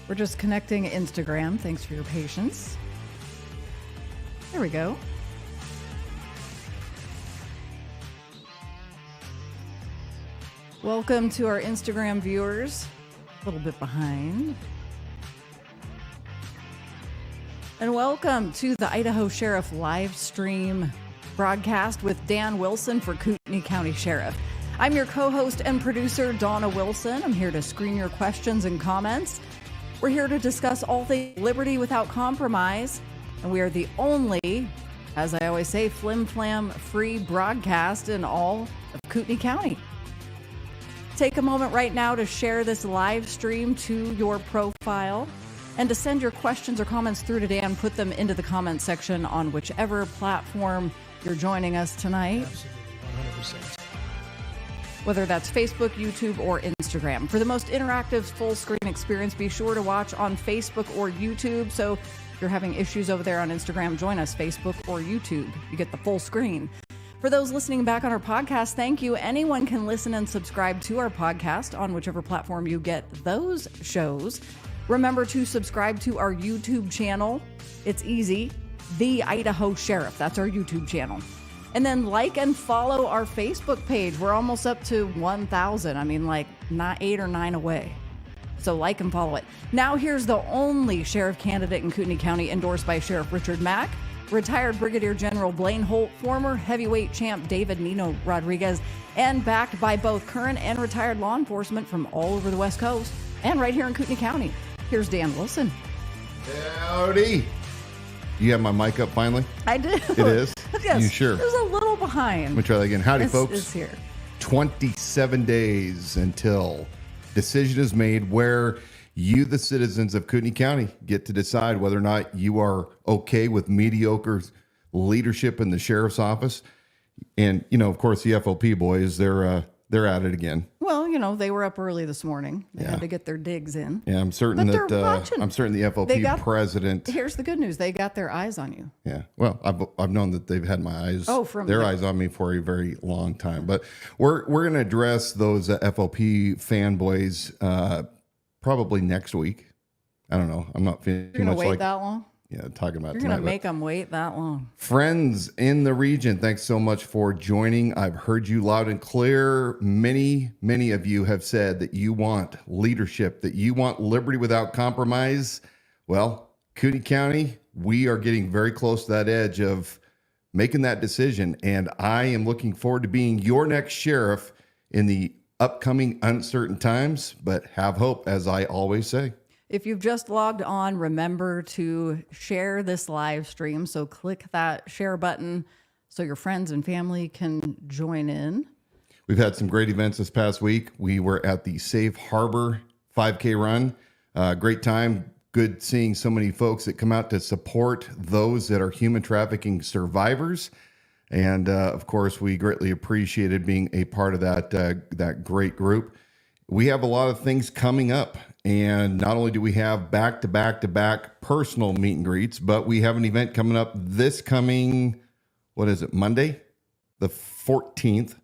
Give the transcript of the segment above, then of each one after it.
We're just connecting Instagram. Thanks for your patience. There we go. Welcome to our Instagram viewers. A little bit behind. And welcome to the Idaho Sheriff live stream broadcast with Dan Wilson for Kootenai County Sheriff. I'm your co-host and producer, Donna Wilson. I'm here to screen your questions and comments. We're here to discuss all things liberty without compromise. And we are the only, as I always say, flim-flam free broadcast in all of Kootenai County. Take a moment right now to share this live stream to your profile and to send your questions or comments through to Dan. Put them into the comment section on whichever platform you're joining us tonight. Absolutely, 100%. Whether that's Facebook, YouTube, or Instagram. For the most interactive full screen experience, be sure to watch on Facebook or YouTube. So if you're having issues over there on Instagram, join us, Facebook or YouTube. You get the full screen. For those listening back on our podcast, thank you. Anyone can listen and subscribe to our podcast on whichever platform you get those shows. Remember to subscribe to our YouTube channel. It's easy. The Idaho Sheriff. That's our YouTube channel. And then like and follow our Facebook page. We're almost up to 1,000. I mean, like 8 or 9 away. So like and follow it. Now here's the only sheriff candidate in Kootenai County endorsed by Sheriff Richard Mack, retired Brigadier General Blaine Holt, former heavyweight champ David Nino Rodriguez, and backed by both current and retired law enforcement from all over the West Coast and right here in Kootenai County. Here's Dan Wilson. Howdy. You have my mic up finally? I do. It is? Yes. You sure? It was a little behind. Let me try that again. Howdy, folks. It's here. 27 days until decision is made where you, the citizens of Kootenai County, get to decide whether or not you are okay with mediocre leadership in the sheriff's office. And, you know, of course, the FOP boys, they're at it again. Well, you know, they were up early this morning. They Yeah. had to get their digs in. Yeah, I'm certain But that they're watching. I'm certain the FOP president. Here's the good news. They got their eyes on you. Yeah. Well, I've known that they've had my eyes, eyes on me for a very long time. But we're going to address those FOP fanboys probably next week. I don't know. I'm not feeling too You're much going to wait like that long? Yeah, talking about You're tonight. going to make them wait that long. Friends in the region, thanks so much for joining. I've heard you loud and clear. Many of you have said that you want leadership, that you want liberty without compromise. Well, Kootenai County, we are getting very close to that edge of making that decision. And I am looking forward to being your next sheriff in the upcoming uncertain times, but have hope, as I always say. If you've just logged on, remember to share this live stream. So click that share button so your friends and family can join in. We've had some great events this past week. We were at the Safe Harbor 5K run. Great time. Good seeing so many folks that come out to support those that are human trafficking survivors. And of course, we greatly appreciated being a part of that great group. We have a lot of things coming up. And not only do we have back-to-back personal meet and greets, but we have an event coming up this coming, Monday, the 14th.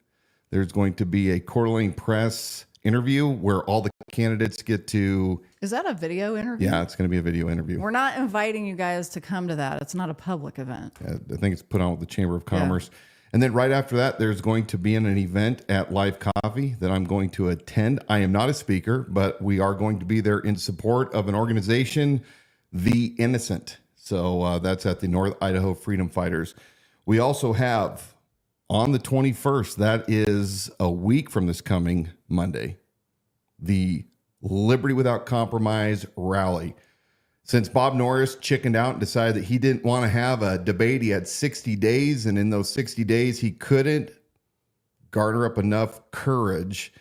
There's going to be a Coeur d'Alene Press interview where all the candidates get to... Is that a video interview? Yeah, it's going to be a video interview. We're not inviting you guys to come to that. It's not a public event. I think it's put on with the Chamber of Commerce. Yeah. And then right after that, there's going to be an event at Live Coffee that I'm going to attend. I am not a speaker, but we are going to be there in support of an organization, The Innocent. So that's at the North Idaho Freedom Fighters. We also have on the 21st, that is a week from this coming Monday, the Liberty Without Compromise rally. Since Bob Norris chickened out and decided that he didn't want to have a debate, he had 60 days, and in those 60 days, he couldn't garner up enough courage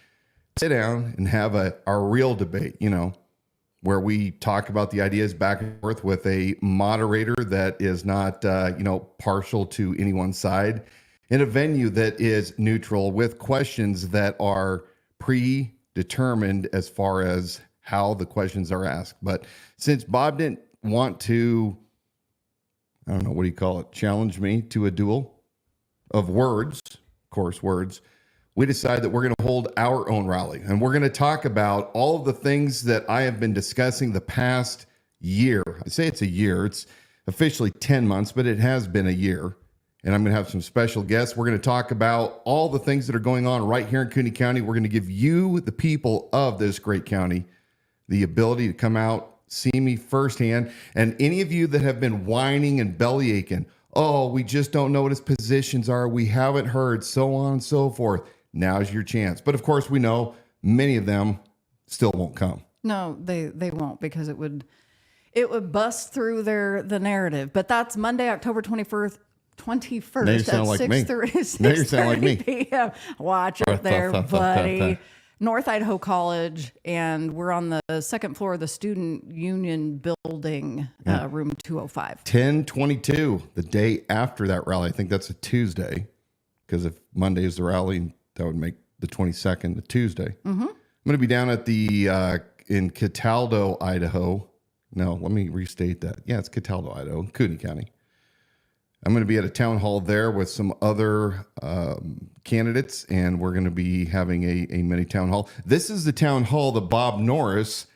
to sit down and have a real debate, where we talk about the ideas back and forth with a moderator that is not, partial to anyone's side, in a venue that is neutral with questions that are predetermined as far as how the questions are asked. But since Bob didn't want to, challenge me to a duel of words, of course, words, we decided that we're going to hold our own rally. And we're going to talk about all of the things that I have been discussing the past year. I say it's a year. It's officially 10 months, but it has been a year. And I'm going to have some special guests. We're going to talk about all the things that are going on right here in Kootenai County. We're going to give you, the people of this great county, the ability to come out, see me firsthand. And any of you that have been whining and belly aching, oh, we just don't know what his positions are, we haven't heard, so on and so forth. Now's your chance. But of course, we know many of them still won't come. No, they won't, because it would bust through the narrative. But that's Monday, October 21st. 21st now you sound like me. 6:30 Now you sound like me. p.m. Watch it there, buddy. North Idaho College, and we're on the second floor of the Student Union Building, room 205. 10/22, the day after that rally. I think that's a Tuesday, because if Monday is the rally, that would make the 22nd a Tuesday. Mm-hmm. I'm going to be down at the in Cataldo, Idaho. No, let me restate that. Yeah, it's Cataldo, Idaho, Kootenai County. I'm going to be at a town hall there with some other candidates, and we're going to be having a mini town hall. This is the town hall that Bob Norris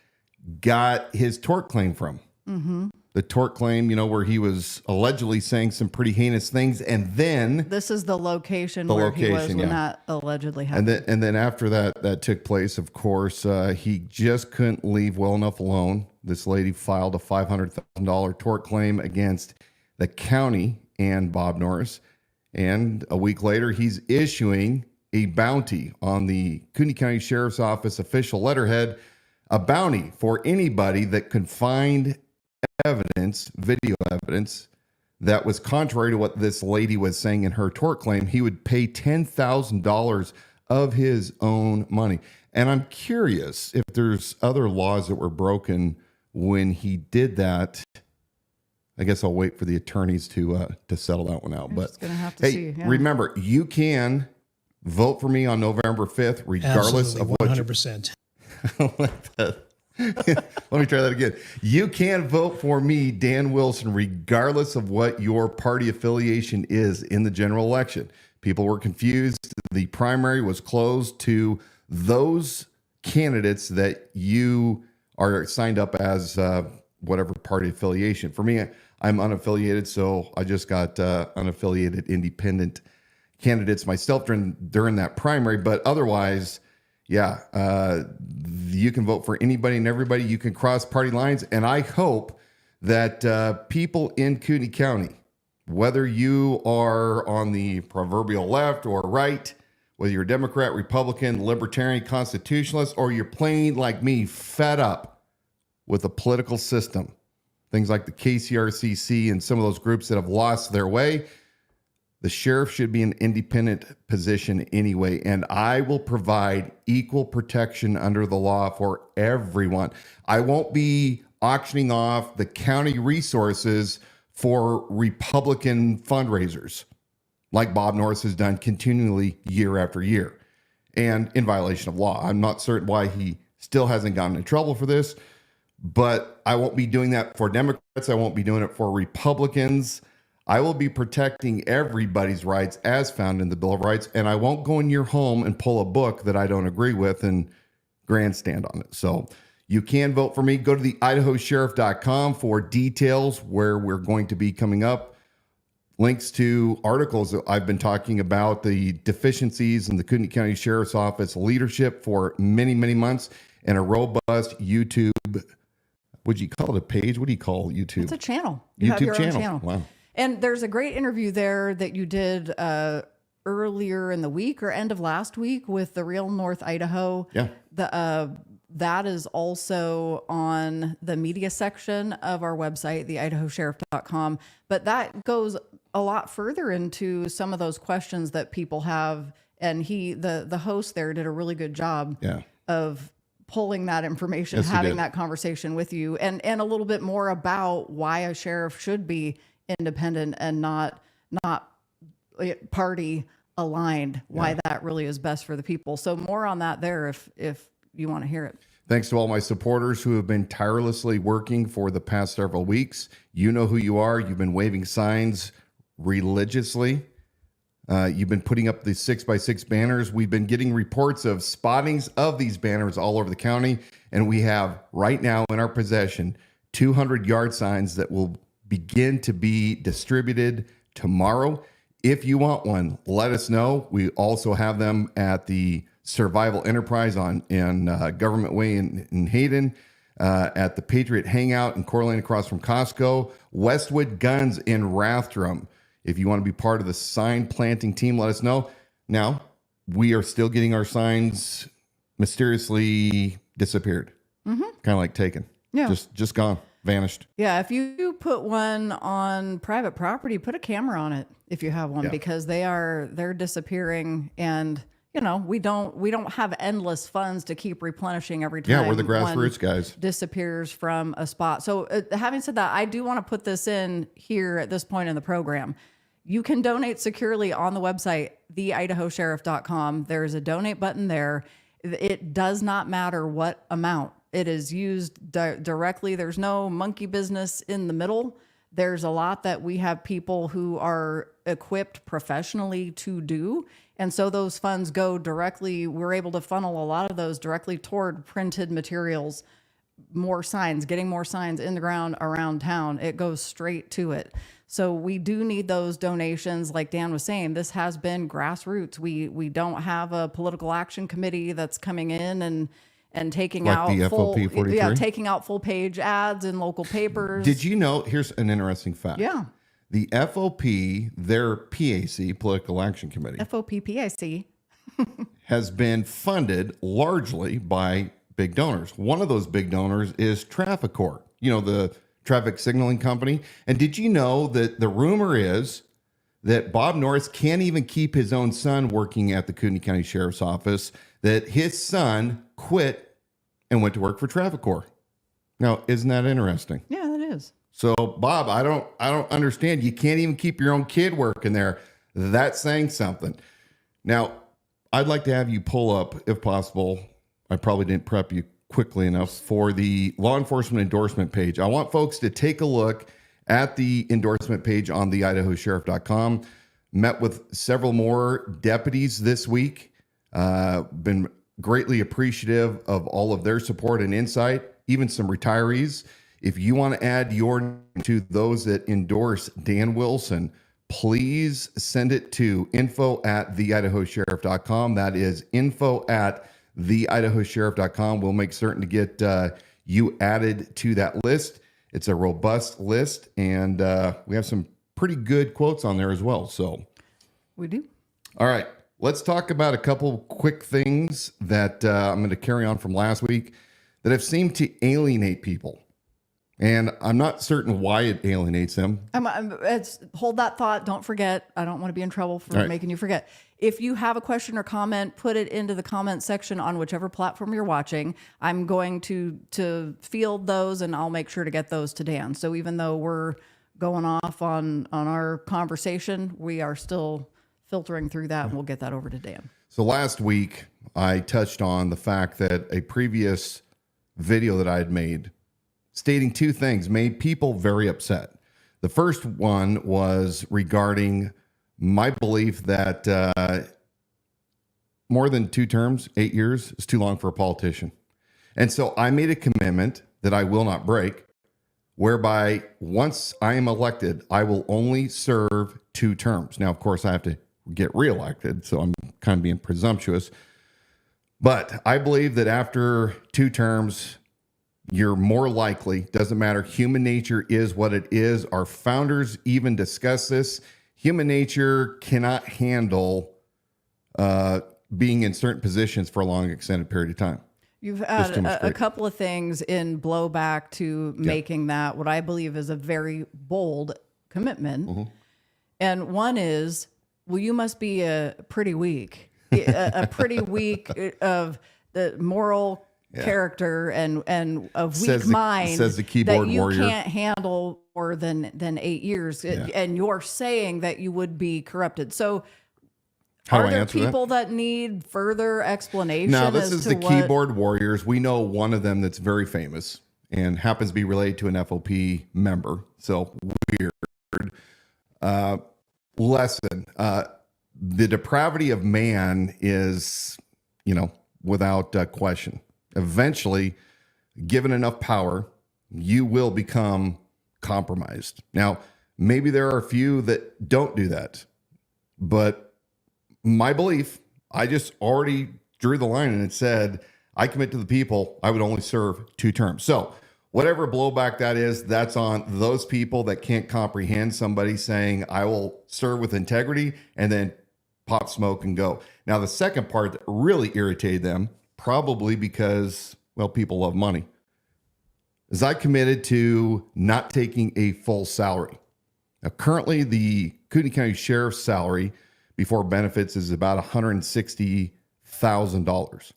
got his tort claim from. Mm-hmm. The tort claim, where he was allegedly saying some pretty heinous things, and then this is the location he was when that allegedly happened. And then after that took place, of course, he just couldn't leave well enough alone. This lady filed a $500,000 tort claim against the county and Bob Norris. And a week later, he's issuing a bounty on the Kootenai County Sheriff's Office official letterhead, a bounty for anybody that could find evidence, video evidence, that was contrary to what this lady was saying in her tort claim. He would pay $10,000 of his own money. And I'm curious if there's other laws that were broken when he did that. I guess I'll wait for the attorneys to settle that one out. You're but just gonna have to see. Yeah. Remember, you can vote for me on November 5th, regardless of what 100%. Let me try that again. You can vote for me, Dan Wilson, regardless of what your party affiliation is in the general election. People were confused. The primary was closed to those candidates that you are signed up as whatever party affiliation. For me, I'm unaffiliated, so I just got unaffiliated independent candidates myself during that primary. But otherwise, you can vote for anybody and everybody. You can cross party lines. And I hope that people in Kootenai County, whether you are on the proverbial left or right, whether you're a Democrat, Republican, Libertarian, Constitutionalist, or you're plain like me, fed up with the political system, things like the KCRCC and some of those groups that have lost their way, the sheriff should be an independent position anyway, and I will provide equal protection under the law for everyone. I won't be auctioning off the county resources for Republican fundraisers like Bob Norris has done continually year after year, and in violation of law. I'm not certain why he still hasn't gotten in trouble for this, but I won't be doing that for Democrats. I won't be doing it for Republicans. I will be protecting everybody's rights as found in the Bill of Rights, and I won't go in your home and pull a book that I don't agree with and grandstand on it. So you can vote for me. Go to the idahosheriff.com for details where we're going to be coming up. Links to articles that I've been talking about, the deficiencies in the Kootenai County Sheriff's Office leadership for many, many months, and a robust YouTube. Would you call it a page? What do you call YouTube? It's a channel. You have your own channel. Wow. And there's a great interview there that you did earlier in the week or end of last week with the Real North Idaho. Yeah. That is also on the media section of our website, theidahosheriff.com. But that goes a lot further into some of those questions that people have. And the host there did a really good job of pulling that information, yes, having that conversation with you, and a little bit more about why a sheriff should be independent and not party aligned, why that really is best for the people. So more on that there if you want to hear it. Thanks to all my supporters who have been tirelessly working for the past several weeks. You know who you are. You've been waving signs religiously. You've been putting up the 6x6 banners. We've been getting reports of spottings of these banners all over the county. And we have right now in our possession 200 yard signs that will begin to be distributed tomorrow. If you want one, let us know. We also have them at the Survival Enterprise in Government Way in Hayden, at the Patriot Hangout in Coeur d'Alene across from Costco, Westwood Guns in Rathdrum. If you want to be part of the sign planting team, let us know. Now, we are still getting our signs mysteriously disappeared. Kind of like taken. Yeah. Just gone. Vanished. Yeah, if you put one on private property, put a camera on it if you have one, because they're disappearing, and we don't have endless funds to keep replenishing every time. Yeah, we're the grassroots guys. Disappears from a spot. So having said that, I do want to put this in here at this point in the program. You can donate securely on the website, theidahosheriff.com. There's a donate button there. It does not matter what amount. It is used directly. There's no monkey business in the middle. There's a lot that we have people who are equipped professionally to do. And so those funds go directly. We're able to funnel a lot of those directly toward printed materials, more signs, getting more signs in the ground around town. It goes straight to it. So we do need those donations. Like Dan was saying, this has been grassroots. We don't have a political action committee that's coming in and taking like out the full, FOP 43? taking out full page ads in local papers. Did you know, here's an interesting fact. Yeah. The FOP, their PAC, Political Action Committee, FOPPIC, has been funded largely by big donors. One of those big donors is Traffic-Corps, the traffic signaling company. And did you know that the rumor is that Bob Norris can't even keep his own son working at the Kootenai County Sheriff's Office, that his son quit and went to work for Traffic-Corps. Now, isn't that interesting? Yeah, that is. So, Bob, I don't understand. You can't even keep your own kid working there. That's saying something. Now, I'd like to have you pull up, if possible. I probably didn't prep you quickly enough for the law enforcement endorsement page. I want folks to take a look at the endorsement page on theidahosheriff.com. Met with several more deputies this week. Been greatly appreciative of all of their support and insight, even some retirees. If you want to add your name to those that endorse Dan Wilson, please send it to info@theidahosheriff.com. That is info@theidahosheriff.com. We'll make certain to get you added to that list. It's a robust list, and we have some pretty good quotes on there as well. So we do. All right. Let's talk about a couple quick things that I'm going to carry on from last week that have seemed to alienate people. And I'm not certain why it alienates them. Hold that thought. Don't forget. I don't want to be in trouble for making you forget. If you have a question or comment, put it into the comment section on whichever platform you're watching. I'm going to field those, and I'll make sure to get those to Dan. So even though we're going off on our conversation, we are still filtering through that, and we'll get that over to Dan. So last week, I touched on the fact that a previous video that I had made stating two things made people very upset. The first one was regarding my belief that more than 2 terms, 8 years, is too long for a politician. And so I made a commitment that I will not break, whereby once I am elected, I will only serve 2 terms. Now, of course, I have to get reelected, so I'm kind of being presumptuous. But I believe that after 2 terms, you're more likely, doesn't matter, human nature is what it is. Our founders even discuss this. Human nature cannot handle being in certain positions for a long, extended period of time. You've had a couple of things in blowback to making that what I believe is a very bold commitment. Mm-hmm. And one is, well, you must be a pretty weak, a pretty weak of the moral character and of weak mind, says the keyboard that you warrior. Can't handle more than 8 years. And you're saying that you would be corrupted. So are there people that need further explanation? No, this is the keyboard warriors. We know one of them that's very famous and happens to be related to an FOP member. So weird. Lesson. the depravity of man is, without question. Eventually, given enough power, you will become compromised. Now, maybe there are a few that don't do that, but my belief, I just already drew the line and it said, I commit to the people, I would only serve 2 terms. So whatever blowback that is, that's on those people that can't comprehend somebody saying, I will serve with integrity, and then pop smoke and go. Now, the second part that really irritated them, probably because, well, people love money, is I committed to not taking a full salary. Now, currently, the Kootenai County Sheriff's salary before benefits is about $160,000.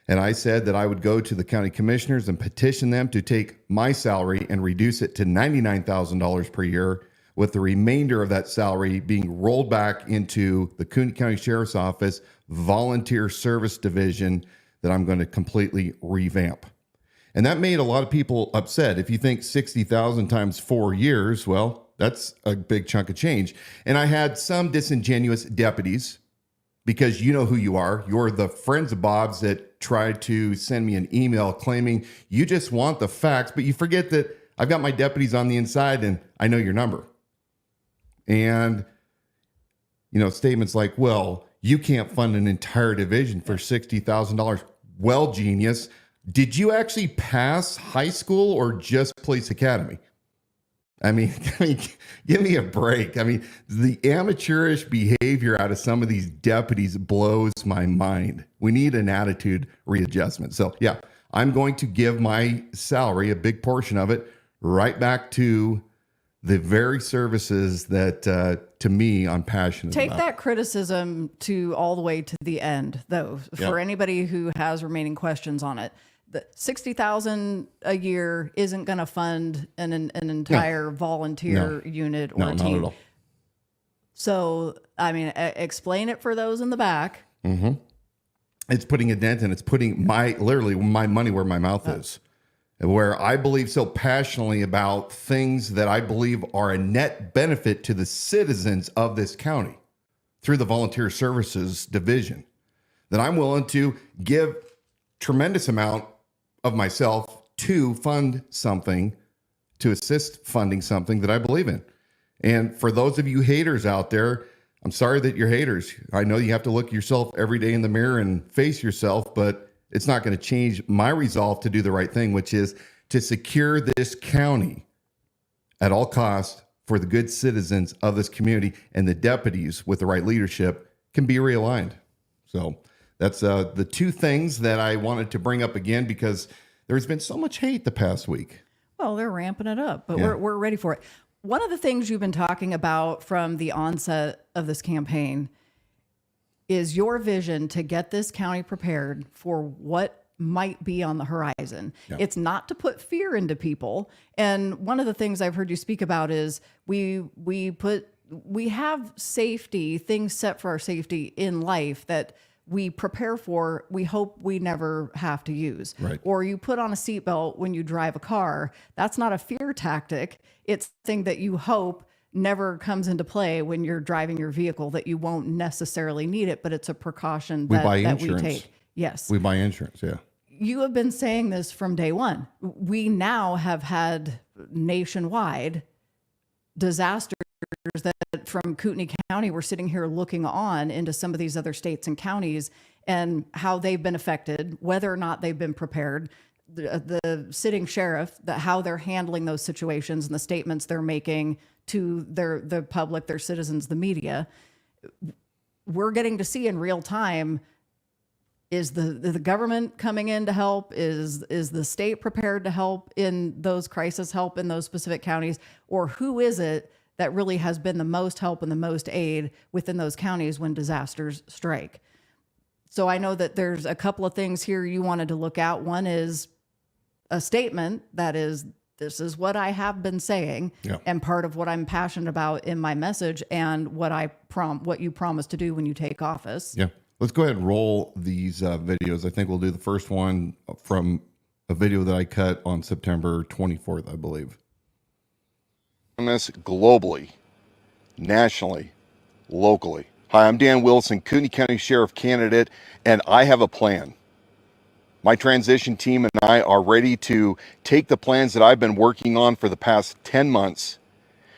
And I said that I would go to the county commissioners and petition them to take my salary and reduce it to $99,000 per year, with the remainder of that salary being rolled back into the Kootenai County Sheriff's Office Volunteer Service Division that I'm going to completely revamp. And that made a lot of people upset. If you think 60,000 times 4 years, well, that's a big chunk of change. And I had some disingenuous deputies, because you know who you are. You're the friends of Bob's that tried to send me an email claiming you just want the facts, but you forget that I've got my deputies on the inside and I know your number. And, statements like, well, you can't fund an entire division for $60,000. Well, genius, did you actually pass high school or just police academy? I mean, give me a break. I mean, the amateurish behavior out of some of these deputies blows my mind. We need an attitude readjustment. So, yeah, I'm going to give my salary, a big portion of it, right back to the very services that, to me, I'm passionate about. Take that criticism to all the way to the end, though, for anybody who has remaining questions on it. The $60,000 a year isn't going to fund an entire volunteer unit or team. Not at all. So, I mean, explain it for those in the back. Mm-hmm. It's putting a dent, and it's putting literally my money where my mouth is. Where I believe so passionately about things that I believe are a net benefit to the citizens of this county through the Volunteer Services Division, that I'm willing to give tremendous amount of myself to fund something, to assist funding something that I believe in. And for those of you haters out there, I'm sorry that you're haters. I know you have to look yourself every day in the mirror and face yourself, but it's not going to change my resolve to do the right thing, which is to secure this county at all costs for the good citizens of this community, and the deputies with the right leadership can be realigned. So that's the 2 things that I wanted to bring up again, because there's been so much hate the past week. Well, they're ramping it up, but we're ready for it. One of the things you've been talking about from the onset of this campaign is your vision to get this county prepared for what might be on the horizon. Yeah. It's not to put fear into people. And one of the things I've heard you speak about is we have safety, things set for our safety in life that we prepare for, we hope we never have to use. Right. Or you put on a seatbelt when you drive a car. That's not a fear tactic. It's something that you hope never comes into play when you're driving your vehicle, that you won't necessarily need it, but it's a precaution that we take. Yes. We buy insurance, yeah. You have been saying this from day one. We now have had nationwide disasters that from Kootenai County, we're sitting here looking on into some of these other states and counties and how they've been affected, whether or not they've been prepared. The sitting sheriff, how they're handling those situations and the statements they're making to the public, their citizens, the media. We're getting to see in real time, is the government coming in to help? Is the state prepared to help in those crisis help in those specific counties? Or who is it that really has been the most help and the most aid within those counties when disasters strike? So I know that there's a couple of things here you wanted to look at. One is a statement that is, this is what I have been saying, and part of what I'm passionate about in my message, and what you promised to do when you take office. Yeah. Let's go ahead and roll these videos. I think we'll do the first one from a video that I cut on September 24th, I believe. Globally, nationally, locally. Hi, I'm Dan Wilson, Kootenai County Sheriff candidate, and I have a plan. My transition team and I are ready to take the plans that I've been working on for the past 10 months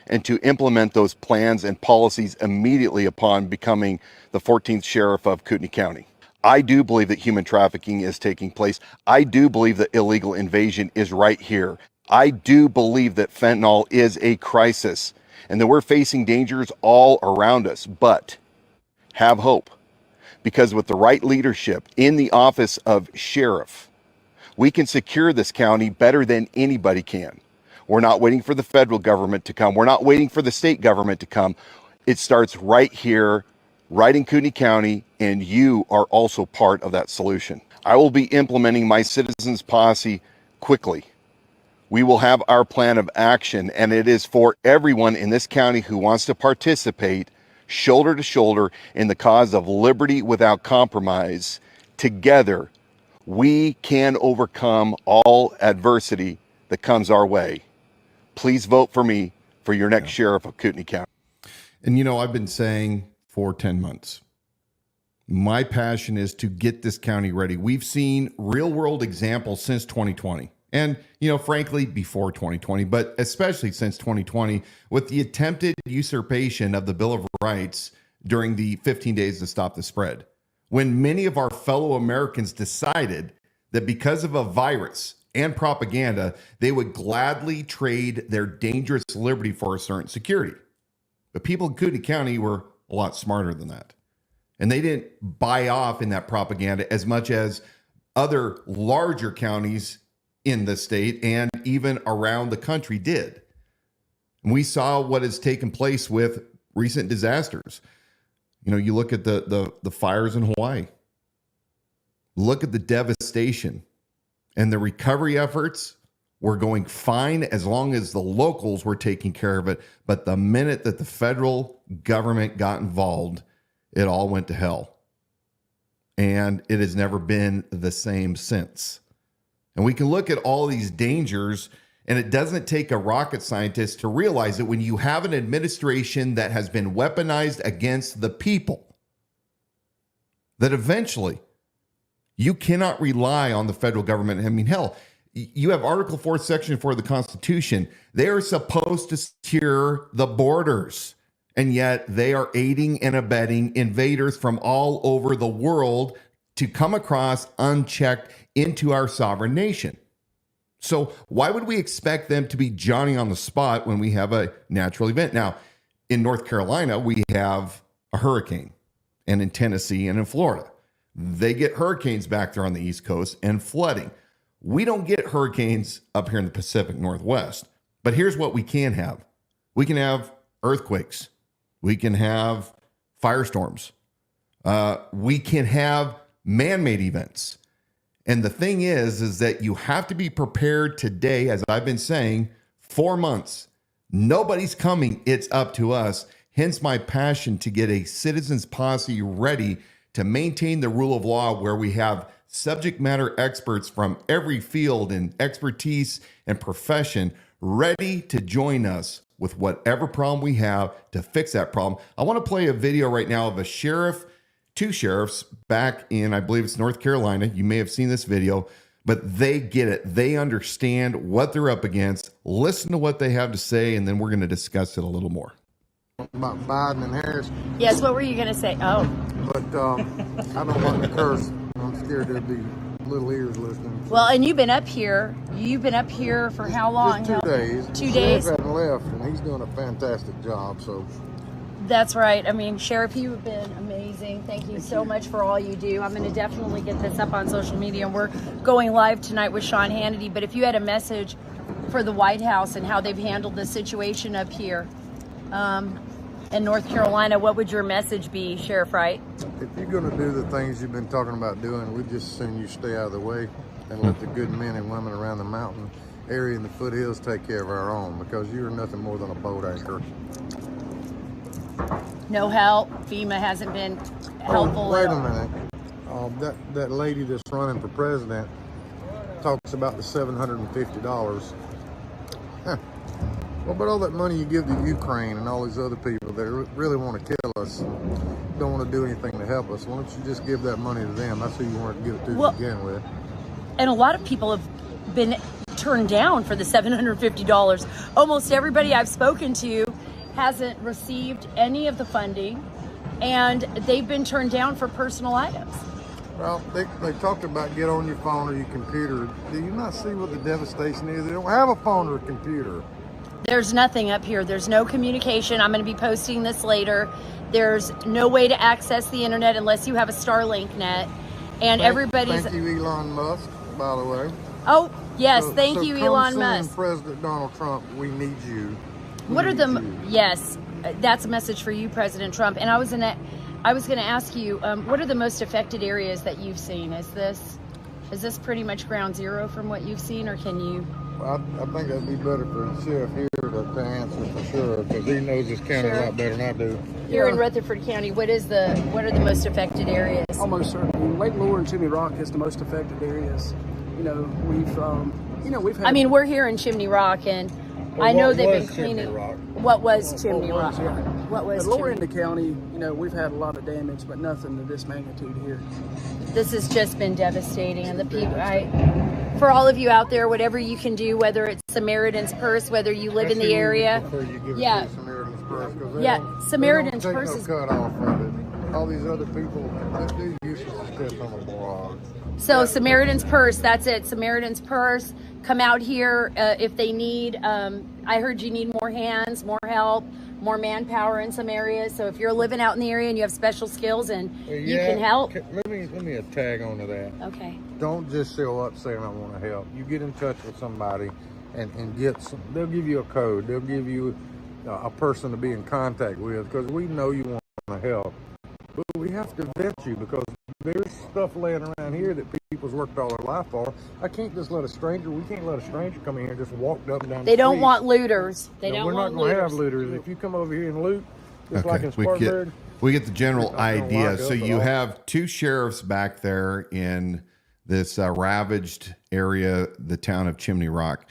and to implement those plans and policies immediately upon becoming the 14th Sheriff of Kootenai County. I do believe that human trafficking is taking place. I do believe that illegal invasion is right here. I do believe that fentanyl is a crisis and that we're facing dangers all around us, but have hope, because with the right leadership in the office of sheriff, we can secure this county better than anybody can. We're not waiting for the federal government to come. We're not waiting for the state government to come. It starts right here, right in Kootenai County, and you are also part of that solution. I will be implementing my Citizens Posse quickly. We will have our plan of action, and it is for everyone in this county who wants to participate shoulder to shoulder in the cause of liberty without compromise. Together, we can overcome all adversity that comes our way. Please vote for me for your next sheriff of Kootenai County. And I've been saying for 10 months, my passion is to get this county ready. We've seen real world examples since 2020. And, frankly, before 2020, but especially since 2020, with the attempted usurpation of the Bill of Rights during the 15 days to stop the spread, when many of our fellow Americans decided that because of a virus and propaganda, they would gladly trade their dangerous liberty for a certain security. But people in Kootenai County were a lot smarter than that. And they didn't buy off in that propaganda as much as other larger counties in the state and even around the country did. And we saw what has taken place with recent disasters. You look at the fires in Hawaii. Look at the devastation. And the recovery efforts were going fine as long as the locals were taking care of it. But the minute that the federal government got involved, it all went to hell. And it has never been the same since. And we can look at all these dangers, and it doesn't take a rocket scientist to realize that when you have an administration that has been weaponized against the people, that eventually you cannot rely on the federal government. I mean, hell, you have Article 4, Section 4 of the Constitution. They are supposed to secure the borders, and yet they are aiding and abetting invaders from all over the world to come across unchecked into our sovereign nation. So why would we expect them to be Johnny on the spot when we have a natural event? Now, in North Carolina, we have a hurricane, and in Tennessee and in Florida, they get hurricanes back there on the East Coast and flooding. We don't get hurricanes up here in the Pacific Northwest, but here's what we can have. We can have earthquakes. We can have firestorms. We can have man-made events. And the thing is that you have to be prepared today, as I've been saying, 4 months. Nobody's coming. It's up to us. Hence my passion to get a Citizens Posse ready to maintain the rule of law, where we have subject matter experts from every field and expertise and profession ready to join us with whatever problem we have to fix that problem. I want to play a video right now of a sheriff, two sheriffs back in, I believe it's North Carolina. You may have seen this video, but they get it. They understand what they're up against. Listen to what they have to say, and then we're going to discuss it a little more. About Biden and Harris. Yes, what were you going to say? Oh. But I don't want to curse. I'm scared there'll be little ears listening. Well, and you've been up here. You've been up here for how long? Just 2 days. 2 days? Sheriff hadn't left, and he's doing a fantastic job, so. That's right. I mean, Sheriff, you have been amazing. Thank you so much for all you do. I'm going to definitely get this up on social media, and we're going live tonight with Sean Hannity. But if you had a message for the White House and how they've handled the situation up here in North Carolina, what would your message be, Sheriff Wright? If you're going to do the things you've been talking about doing, we just assume you stay out of the way and let the good men and women around the mountain area and the foothills take care of our own, because you're nothing more than a boat anchor. No help. FEMA hasn't been helpful. Wait a minute. That lady that's running for president talks about the $750. What about all that money you give to Ukraine and all these other people that really want to kill us? don't want to do anything to help us. Why don't you just give that money to them? That's who you want to give it to Well, begin with. And a lot of people have been turned down for the $750. Almost everybody I've spoken to hasn't received any of the funding, and they've been turned down for personal items. Well, they talked about get on your phone or your computer. Do you not see what the devastation is? They don't have a phone or a computer. There's nothing up here. There's no communication. I'm going to be posting this later. There's no way to access the internet unless you have a Starlink net. And everybody's... Thank you, Elon Musk, by the way. Oh, yes. Thank So you, come Elon soon, Musk. President Donald Trump, we need you. What are the... Yes, that's a message for you, President Trump. And I was going to ask you, what are the most affected areas that you've seen? Is this pretty much ground zero from what you've seen, or can you... Well, I think that'd be better for the sheriff here to answer for sure, because he knows his county a lot better than I do. Here in Rutherford County, what are the most affected areas? Almost certainly. Lake Lure and Chimney Rock is the most affected areas. We've had... I mean, we're here in Chimney Rock, and I know they've been Chimney cleaning... Rock? What was Chimney Rock? Yeah. What was At lower Chimney? end of the county, we've had a lot of damage, but nothing to this magnitude here. This has just been devastating, and the people... For all of you out there, whatever you can do, whether it's Samaritan's Purse, whether you live in the area... Yeah. Samaritan's Purse, 'cause they Yeah, don't- Samaritan's they don't Purse take is... no cut off of it. All these other people, they do useless stuff on the blog. So Samaritan's Purse, that's it. Samaritan's Purse. Come out here if they need. I heard you need more hands, more help, more manpower in some areas. So if you're living out in the area and you have special skills and you can help. Let me tag onto that. Okay. Don't just show up saying I want to help. You get in touch with somebody and get some. They'll give you a code. They'll give you a person to be in contact with, because we know you want to help. But we have to vet you, because there's stuff laying around here that people's worked all their life for. We can't let a stranger come in here and just walk up and down They the don't street. want looters. We're not going to have looters. If you come over here and loot, just like in Spartanburg. We get the general idea. lock So up you at all. have two sheriffs back there in this ravaged area, the town of Chimney Rock.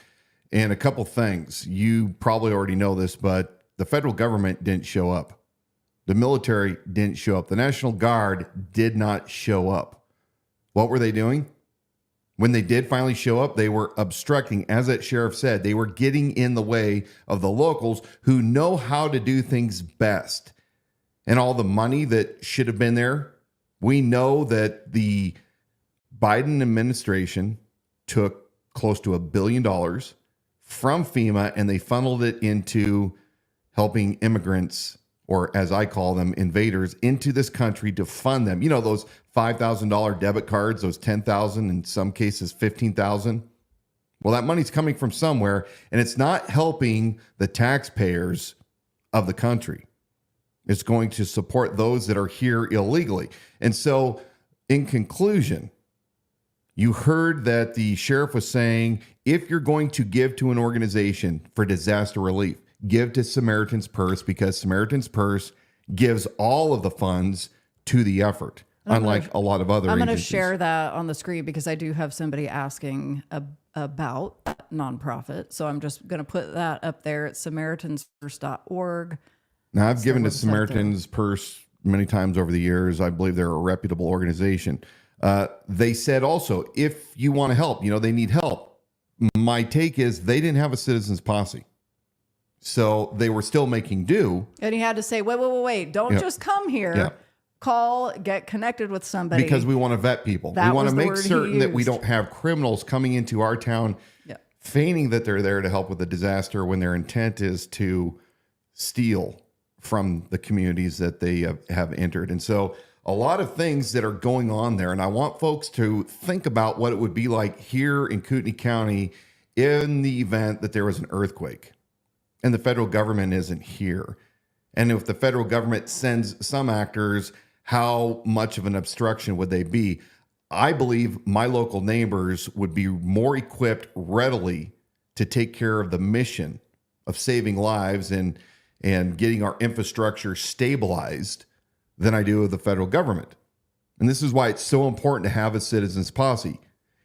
And a couple things. You probably already know this, but the federal government didn't show up. The military didn't show up. The National Guard did not show up. What were they doing? When they did finally show up, they were obstructing. As that sheriff said, they were getting in the way of the locals who know how to do things best. And all the money that should have been there, we know that the Biden administration took close to $1 billion from FEMA and they funneled it into helping immigrants, or as I call them, invaders, into this country to fund them. You know, those $5,000 debit cards, those $10,000, in some cases $15,000. Well, that money's coming from somewhere, and it's not helping the taxpayers of the country. It's going to support those that are here illegally. And so, in conclusion, you heard that the sheriff was saying, if you're going to give to an organization for disaster relief, give to Samaritan's Purse, because Samaritan's Purse gives all of the funds to the effort, unlike a lot of other I'm going to agencies. share that on the screen because I do have somebody asking about that nonprofit. So I'm just going to put that up there at SamaritansPurse.org. Now, I've given to website Samaritan's Purse many times over the years. I believe they're a reputable organization. They said also, if you want to help, they need help. My take is they didn't have a citizens posse. So they were still making do. And he had to say, wait. Don't just come here. Yeah. Call, get connected with somebody. Because we want to vet people. That We want was to the make word he certain that we used. don't have criminals coming into our town feigning that they're there to help with the disaster when their intent is to steal from the communities that they have entered. And so a lot of things that are going on there. And I want folks to think about what it would be like here in Kootenai County in the event that there was an earthquake and the federal government isn't here. And if the federal government sends some actors, how much of an obstruction would they be? I believe my local neighbors would be more equipped readily to take care of the mission of saving lives and getting our infrastructure stabilized than I do of the federal government. And this is why it's so important to have a citizens posse.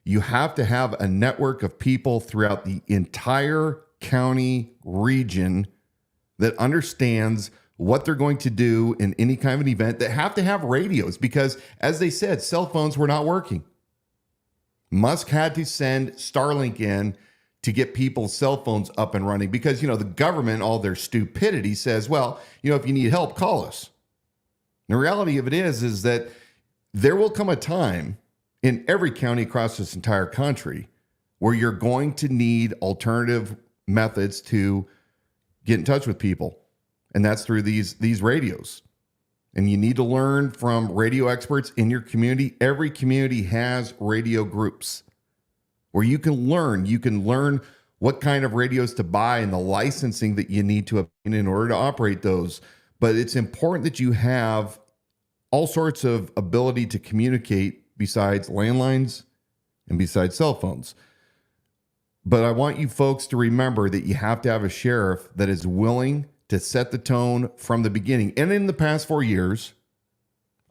You have to have a network of people throughout the entire county region that understands what they're going to do in any kind of an event that have to have radios because, as they said, cell phones were not working. Musk had to send Starlink in to get people's cell phones up and running because, the government, all their stupidity says, well, if you need help, call us. The reality of it is that there will come a time in every county across this entire country where you're going to need alternative methods to get in touch with people. And that's through these radios. And you need to learn from radio experts in your community. Every community has radio groups where you can learn what kind of radios to buy and the licensing that you need to obtain in order to operate those. But it's important that you have all sorts of ability to communicate besides landlines and besides cell phones. But I want you folks to remember that you have to have a sheriff that is willing to set the tone from the beginning. And in the past 4 years,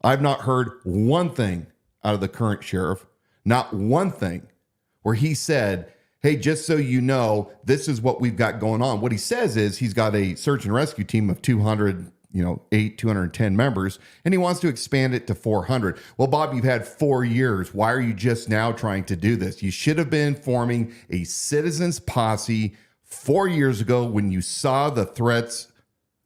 I've not heard one thing out of the current sheriff, not one thing where he said, hey, just so you know, this is what we've got going on. What he says is he's got a search and rescue team of 210 members, and he wants to expand it to 400. Well, Bob, you've had 4 years. Why are you just now trying to do this? You should have been forming a citizens posse 4 years ago when you saw the threats,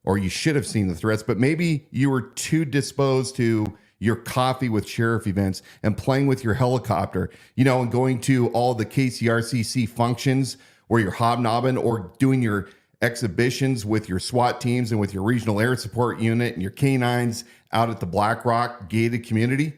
or you should have seen the threats, but maybe you were too disposed to your coffee with sheriff events and playing with your helicopter, and going to all the KCRCC functions where you're hobnobbing or doing your exhibitions with your SWAT teams and with your regional air support unit and your canines out at the Black Rock gated community.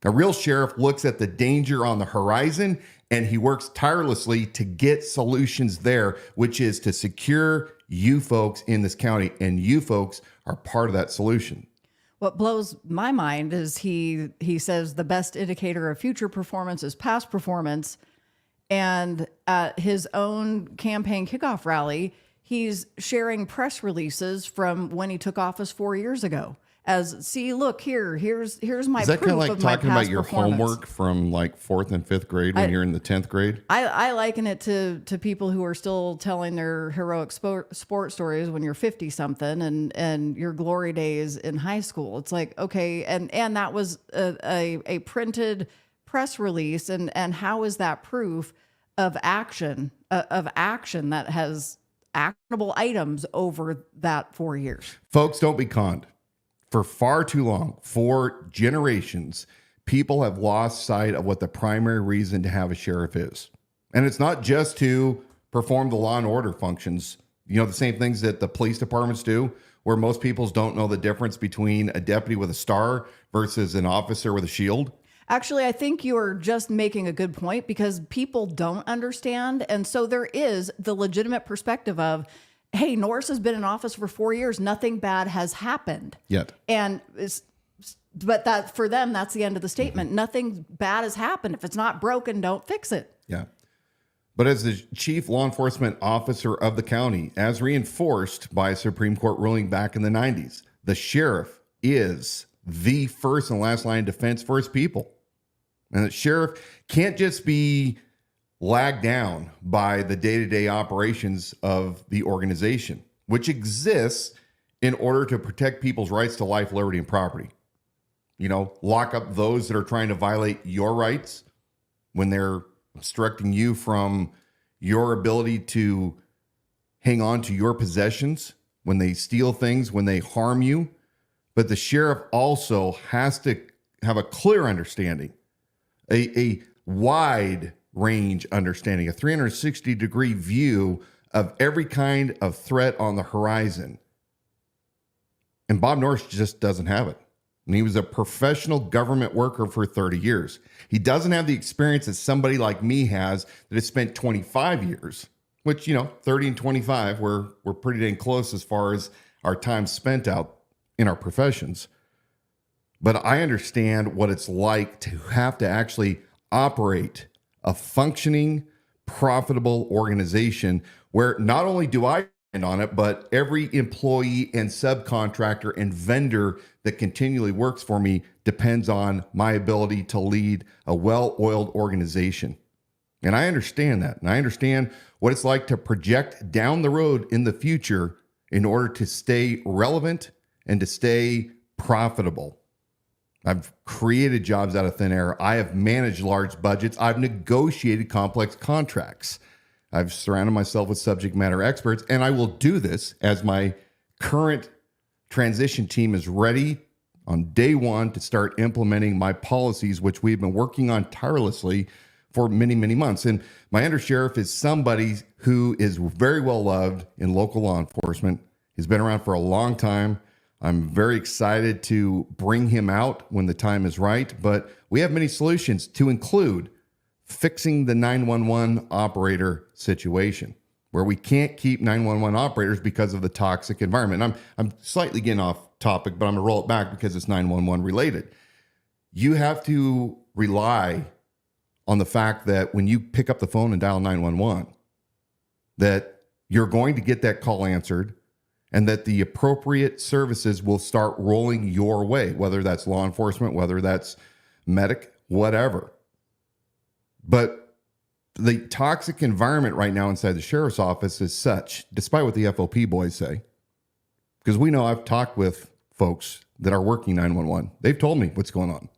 A real sheriff looks at the danger on the horizon and he works tirelessly to get solutions there, which is to secure you folks in this county, and you folks are part of that solution. What blows my mind is he says the best indicator of future performance is past performance. And at his own campaign kickoff rally, he's sharing press releases from when he took office 4 years ago. As, see, look here, here's my Is that proof kind of like of my talking past about your performance. homework from like 4th and 5th grade when you're in the 10th grade? I liken it to people who are still telling their heroic sport stories when you're 50 something and your glory days in high school. It's like, okay, and that was a printed press release, and how is that proof of action that has actionable items over that 4 years? Folks, don't be conned. For far too long, for generations, people have lost sight of what the primary reason to have a sheriff is. And it's not just to perform the law and order functions, the same things that the police departments do, where most people don't know the difference between a deputy with a star versus an officer with a shield. Actually, I think you are just making a good point because people don't understand. And so there is the legitimate perspective of, hey, Norris has been in office for 4 years. Nothing bad has happened yet. But that for them, that's the end of the statement. Mm-hmm. Nothing bad has happened. If it's not broken, don't fix it. Yeah. But as the chief law enforcement officer of the county, as reinforced by a Supreme Court ruling back in the 90s, the sheriff is the first and last line of defense for his people. And the sheriff can't just be lagged down by the day-to-day operations of the organization, which exists in order to protect people's rights to life, liberty, and property. Lock up those that are trying to violate your rights when they're obstructing you from your ability to hang on to your possessions, when they steal things, when they harm you. But the sheriff also has to have a clear understanding, a wide range understanding, a 360-degree view of every kind of threat on the horizon. And Bob Norris just doesn't have it. And he was a professional government worker for 30 years. He doesn't have the experience that somebody like me has that has spent 25 years, which, 30 and 25, we're pretty dang close as far as our time spent out in our professions. But I understand what it's like to have to actually operate a functioning, profitable organization where not only do I depend on it, but every employee and subcontractor and vendor that continually works for me depends on my ability to lead a well-oiled organization. And I understand that. And I understand what it's like to project down the road in the future in order to stay relevant and to stay profitable. I've created jobs out of thin air. I have managed large budgets. I've negotiated complex contracts. I've surrounded myself with subject matter experts, and I will do this as my current transition team is ready on day one to start implementing my policies, which we've been working on tirelessly for many, many months. And my undersheriff is somebody who is very well loved in local law enforcement. He's been around for a long time. I'm very excited to bring him out when the time is right, but we have many solutions to include fixing the 911 operator situation where we can't keep 911 operators because of the toxic environment. I'm slightly getting off topic, but I'm gonna roll it back because it's 911 related. You have to rely on the fact that when you pick up the phone and dial 911, that you're going to get that call answered and that the appropriate services will start rolling your way, whether that's law enforcement, whether that's medic, whatever. But the toxic environment right now inside the sheriff's office is such, despite what the FOP boys say, because we know I've talked with folks that are working 911. They've told me what's going on.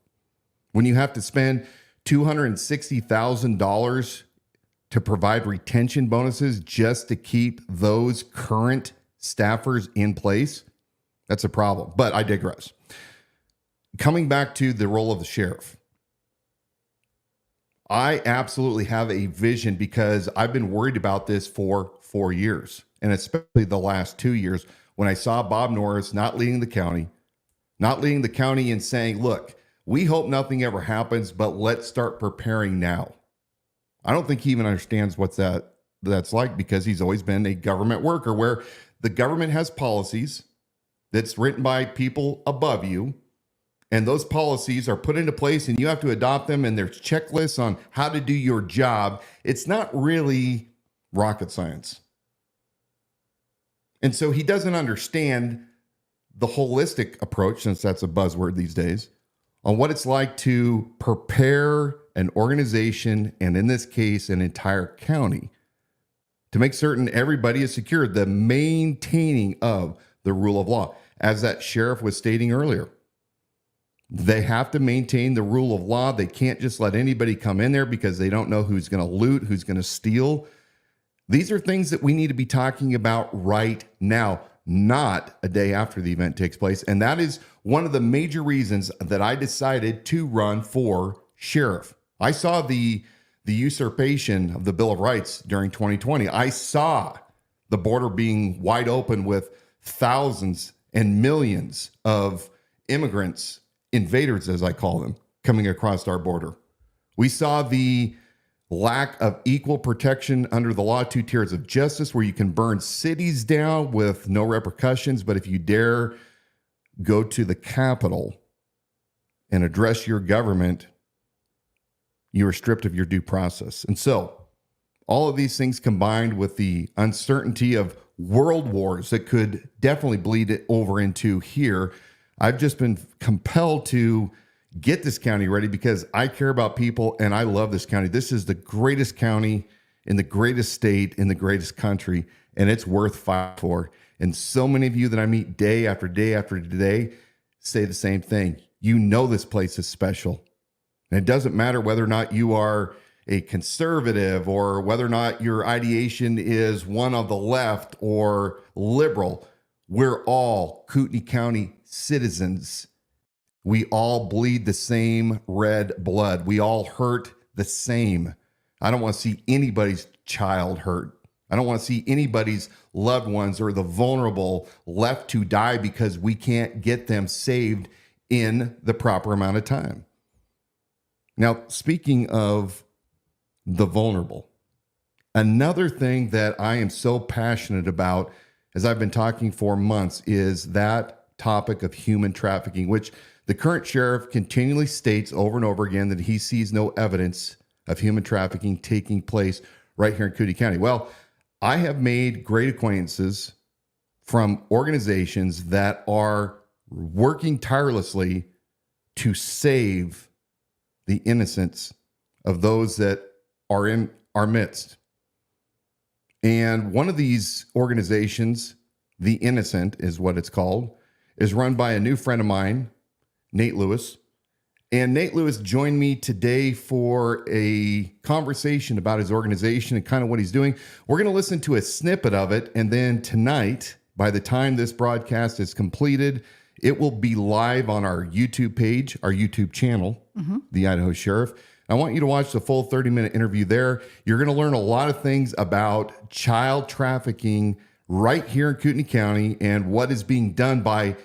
When you have to spend $260,000 to provide retention bonuses just to keep those current staffers in place, that's a problem. But I digress. Coming back to the role of the sheriff, I absolutely have a vision because I've been worried about this for 4 years, and especially the last 2 years when I saw Bob Norris not leading the county and saying, look, we hope nothing ever happens, but let's start preparing now. I don't think he even understands what that's like because he's always been a government worker where the government has policies that's written by people above you, and those policies are put into place and you have to adopt them, and there's checklists on how to do your job. It's not really rocket science. And so he doesn't understand the holistic approach, since that's a buzzword these days, on what it's like to prepare an organization, and in this case, an entire county, to make certain everybody is secure, the maintaining of the rule of law. As that sheriff was stating earlier, they have to maintain the rule of law. They can't just let anybody come in there because they don't know who's going to loot, who's going to steal. These are things that we need to be talking about right now, not a day after the event takes place. And that is one of the major reasons that I decided to run for sheriff. I saw the usurpation of the Bill of Rights during 2020. I saw the border being wide open with thousands and millions of immigrants, invaders, as I call them, coming across our border. We saw the lack of equal protection under the law, 2 tiers of justice, where you can burn cities down with no repercussions. But if you dare go to the Capitol and address your government, you are stripped of your due process. And so all of these things combined with the uncertainty of world wars that could definitely bleed it over into here, I've just been compelled to get this county ready because I care about people and I love this county. This is the greatest county in the greatest state in the greatest country, and it's worth fighting for. And so many of you that I meet day after day after day say the same thing. You know this place is special. And it doesn't matter whether or not you are a conservative or whether or not your ideation is one of the left or liberal. We're all Kootenai County citizens. We all bleed the same red blood. We all hurt the same. I don't want to see anybody's child hurt. I don't want to see anybody's loved ones or the vulnerable left to die because we can't get them saved in the proper amount of time. Now, speaking of the vulnerable, another thing that I am so passionate about, as I've been talking for months, is that topic of human trafficking, which the current sheriff continually states over and over again that he sees no evidence of human trafficking taking place right here in Kootenai County. Well, I have made great acquaintances from organizations that are working tirelessly to save the innocence of those that are in our midst. And one of these organizations the Innocent is what it's called, is run by a new friend of mine, Nate Lewis. And Nate Lewis joined me today for a conversation about his organization and kind of what he's doing. We're going to listen to a snippet of it. And then tonight, by the time this broadcast is completed, it will be live on our YouTube page, our YouTube channel, The Idaho Sheriff. I want you to watch the full 30-minute interview there. You're going to learn a lot of things about child trafficking right here in Kootenai County and what is being done by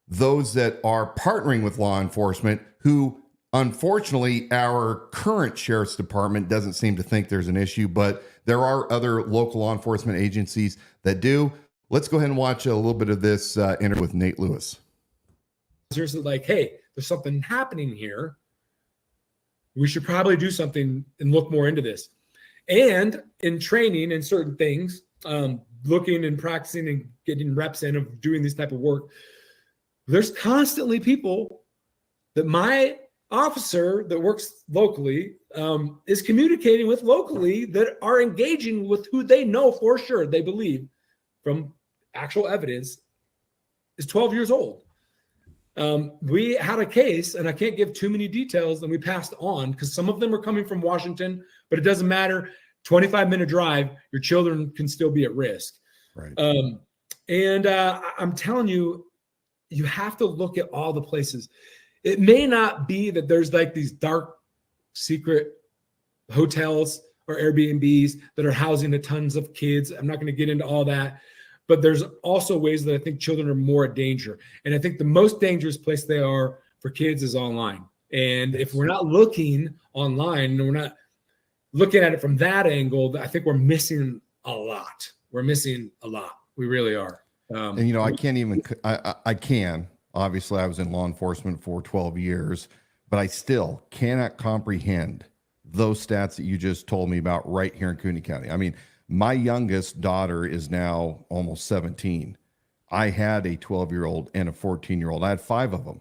those that are partnering with law enforcement who, unfortunately, our current sheriff's department doesn't seem to think there's an issue, but there are other local law enforcement agencies that do. Let's go ahead and watch a little bit of this interview with Nate Lewis. There's like, hey, there's something happening here. We should probably do something and look more into this. And in training and certain things, looking and practicing and getting reps in of doing this type of work, there's constantly people that my officer that works locally is communicating with locally that are engaging with who they know for sure, they believe from actual evidence is 12 years old. We had a case, and I can't give too many details, and we passed on because some of them are coming from Washington, but it doesn't matter. 25-minute drive, your children can still be at risk. Right. I'm telling you, you have to look at all the places. It may not be that there's like these dark secret hotels or Airbnbs that are housing a tons of kids. I'm not going to get into all that, but there's also ways that I think children are more at danger. And I think the most dangerous place they are for kids is online. And if we're not looking online and we're not looking at it from that angle, I think we're missing a lot. We're missing a lot. We really are. And, you know, I can't even, I can, obviously I was in law enforcement for 12 years, but I still cannot comprehend those stats that you just told me about right here in Kootenai County. I mean, my youngest daughter is now almost 17. I had a 12-year-old and a 14-year-old. I had 5 of them.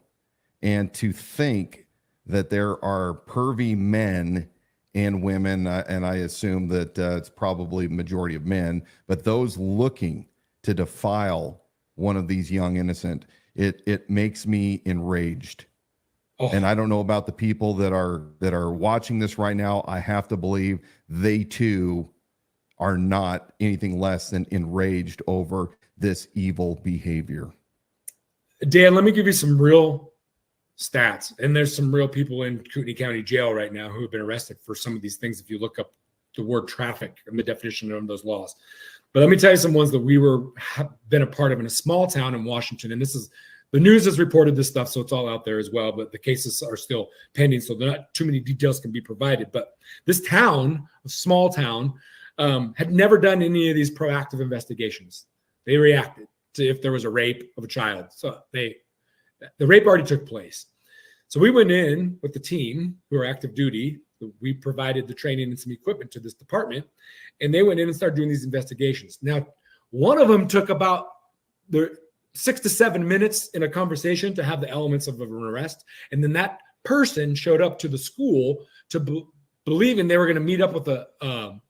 And to think that there are pervy men and women, and I assume that it's probably majority of men, but those looking to defile one of these young innocent, it makes me enraged. Oh. And I don't know about the people that are watching this right now. I have to believe they too are not anything less than enraged over this evil behavior. Dan, let me give you some real stats. And there's some real people in Kootenai County Jail right now who have been arrested for some of these things if you look up the word traffic and the definition of those laws. But let me tell you some ones that we have been a part of in a small town in Washington. And this is, the news has reported this stuff, so it's all out there as well, but the cases are still pending, so not too many details can be provided. But this town, a small town, had never done any of these proactive investigations. They reacted to if there was a rape of a child. So the rape already took place. So we went in with the team who are active duty. We provided the training and some equipment to this department, and they went in and started doing these investigations. Now, one of them took about 6 to 7 minutes in a conversation to have the elements of an arrest. And then that person showed up to the school to believing they were going to meet up with a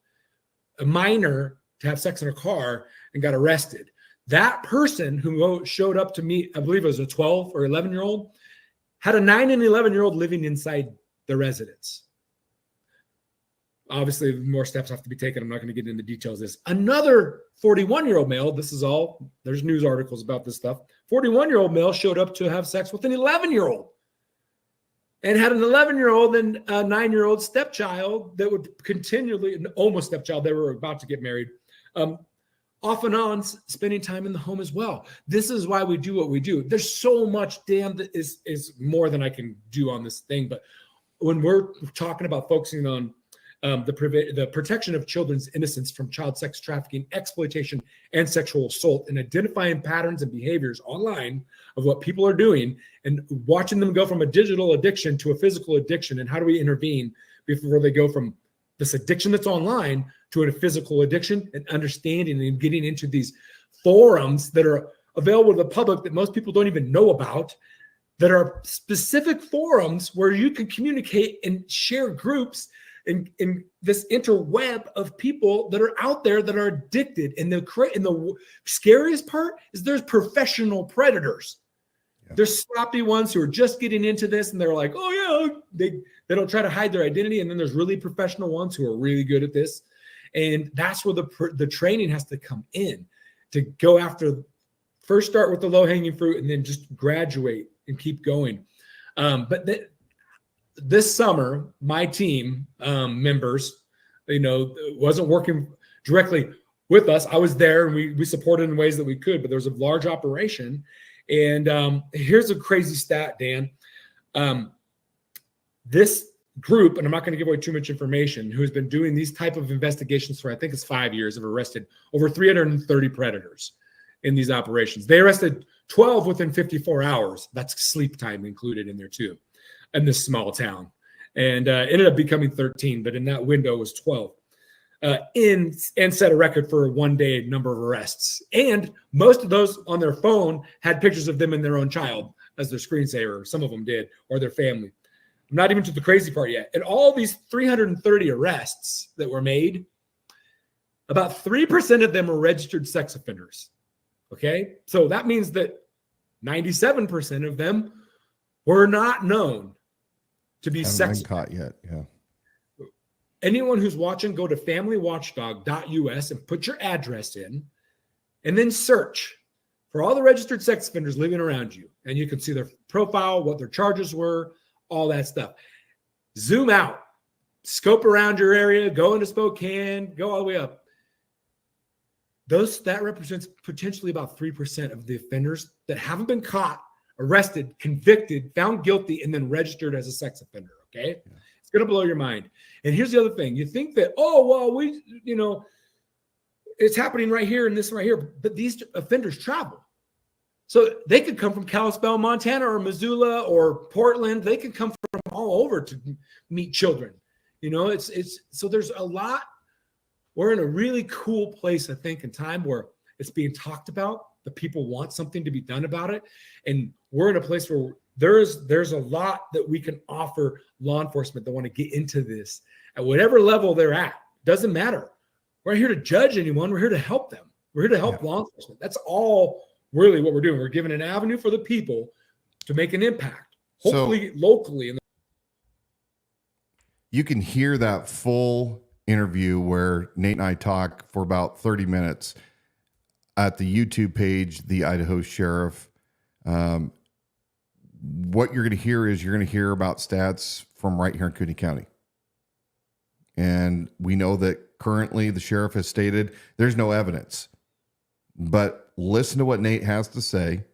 minor to have sex in a car and got arrested. That person who showed up to meet, I believe it was a 12 or 11-year-old, had a 9 and 11-year-old living inside the residence. Obviously, more steps have to be taken. I'm not going to get into details of this. Another 41-year-old male, this is all, there's news articles about this stuff. 41-year-old male showed up to have sex with an 11-year-old and had an 11-year-old and a 9-year-old stepchild that would continually, almost stepchild, they were about to get married, off and on spending time in the home as well. This is why we do what we do. There's so much, Dan, that is more than I can do on this thing. But when we're talking about focusing on the protection of children's innocence from child sex trafficking, exploitation, and sexual assault, and identifying patterns and behaviors online of what people are doing and watching them go from a digital addiction to a physical addiction, and how do we intervene before they go from this addiction that's online to a physical addiction, and understanding and getting into these forums that are available to the public that most people don't even know about, that are specific forums where you can communicate and share groups in this interweb of people that are out there that are addicted. And the scariest part is there's professional predators. Yeah. There's sloppy ones who are just getting into this and they're like, oh yeah, they don't try to hide their identity. And then there's really professional ones who are really good at this. And that's where the training has to come in, to go after, first start with the low hanging fruit and then just graduate and keep going. But this summer, my team members, wasn't working directly with us. I was there and we supported in ways that we could, but there was a large operation. And here's a crazy stat, Dan. This group, and I'm not going to give away too much information, who has been doing these type of investigations for, I think it's 5 years, have arrested over 330 predators in these operations. They arrested 12 within 54 hours. That's sleep time included in there too, in this small town. And ended up becoming 13, but in that window was 12. And set a record for a one-day number of arrests. And most of those on their phone had pictures of them and their own child as their screensaver. Some of them did, or their family. I'm not even to the crazy part yet. And all these 330 arrests that were made, about 3% of them were registered sex offenders. Okay? So that means that 97% of them were not known to be sex offenders. Caught yet, yeah. Anyone who's watching, go to familywatchdog.us and put your address in, and then search for all the registered sex offenders living around you. And you can see their profile, what their charges were, all that stuff. Zoom out, scope around your area, go into Spokane, go all the way up. That represents potentially about 3% of the offenders that haven't been caught, arrested, convicted, found guilty, and then registered as a sex offender. Okay. Yeah. It's going to blow your mind. And here's the other thing. You think that, it's happening right here and this right here, but these offenders travel. So they could come from Kalispell, Montana, or Missoula, or Portland. They could come from all over to meet children. So there's a lot. We're in a really cool place, I think, in time where it's being talked about. The people want something to be done about it. And we're in a place where there's a lot that we can offer law enforcement that want to get into this at whatever level they're at. Doesn't matter. We're not here to judge anyone. We're here to help them. We're here to help law enforcement. That's all really what we're doing. We're giving an avenue for the people to make an impact, hopefully locally. You can hear that full interview where Nate and I talk for about 30 minutes at the YouTube page, The Idaho Sheriff. What you're going to hear is you're going to hear about stats from right here in Kootenai County. And we know that currently the sheriff has stated there's no evidence. But listen to what Nate has to say.